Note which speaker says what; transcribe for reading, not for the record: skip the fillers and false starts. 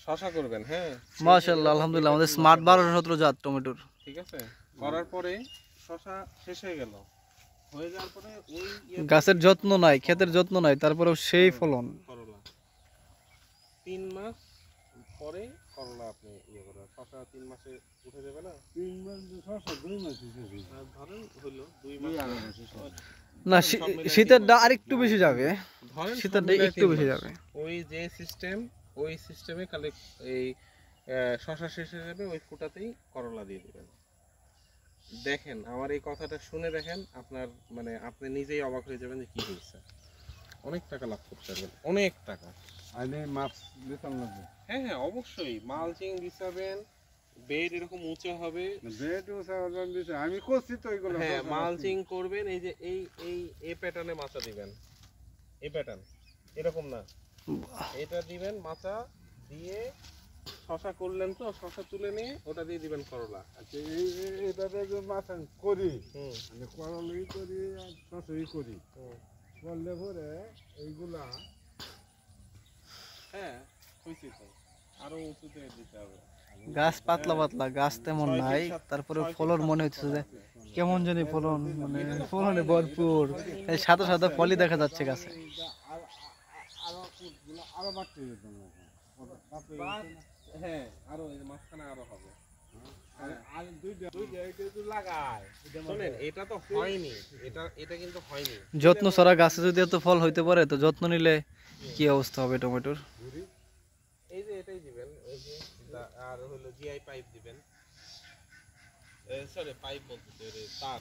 Speaker 1: শশা করবেন। হ্যাঁ
Speaker 2: মাশাআল্লাহ, আলহামদুলিল্লাহ, আমাদের স্মার্ট 1217 জাত টমেটোর।
Speaker 1: ঠিক আছে, করার পরে শশা শেষ হয়ে গেল, হয়ে যাওয়ার পরে ওই
Speaker 2: গাছের যত্ন নাই, ক্ষেতের যত্ন নাই, তারপরেও সেই ফলন।
Speaker 1: করলা 3 মাস পরে করলা আপনি করেন। শশা 3 মাসে উঠে যাবে না? 3 মাস শশা 2 মাস ধরেন হলো 2 মাস
Speaker 2: না, শীতেরটা আরেকটু বেশি যাবে,
Speaker 1: ধরেন
Speaker 2: শীতেরটা একটু বেশি যাবে।
Speaker 1: ওই যে সিস্টেম, ওই সিস্টেমে খালি এই শশা শেষ হয়ে যাবে, ওই ফুটাতেই করলা দিয়ে দিবেন। দেখেন আমার এই কথাটা শুনে দেখেন, আপনার মানে আপনি নিজেই অবাক হয়ে যাবেন যে কি হয়েছে। অনেক টাকা লাভ করতে পারবেন, অনেক টাকা। হ্যাঁ হ্যাঁ অবশ্যই মালচিং দিছাবেন, বেড এরকম উঁচু হবে, বেড উঁচা দিতে আমি করছি তো এগুলো। হ্যাঁ মালচিং করবেন, এই যে এই প্যাটার্নে মাচা দিবেন, এই প্যাটার্ন এরকম না, এটা দিবেন মাচা দিয়ে। শশা করলেন তো, শশা তুলে নিয়ে ওটা দিয়ে দিবেন করলা। আচ্ছা এইভাবে যে মাচা করি, আমি করলাই করি আর শশাই করি, করলে পরে এইগুলা হ্যাঁ হইছে তো আরো উঁচুতে দিতে হবে।
Speaker 2: গাছ পাতলা পাতলা, গাছ তেমন নাই, তারপরে ফলন মনে হচ্ছে যে কেমন জানি ফলন, মানে ফলনে ভরপুর, এই সাদা সাদা ফলই দেখা যাচ্ছে গাছে।
Speaker 1: হ্যাঁ আরো মাঝখানে আরো হবে। এটা তো হয়নি, এটা কিন্তু হয়নি।
Speaker 2: যত্ন ছাড়া গাছে যদি এত ফল হইতে পারে, তো যত্ন নিলে কি অবস্থা হবে টমেটোর।
Speaker 1: এই যে এটাই দিবেন, এই যে আর হলো জিআই পাইপ দিবেন, সরি পাইপ বলতে তার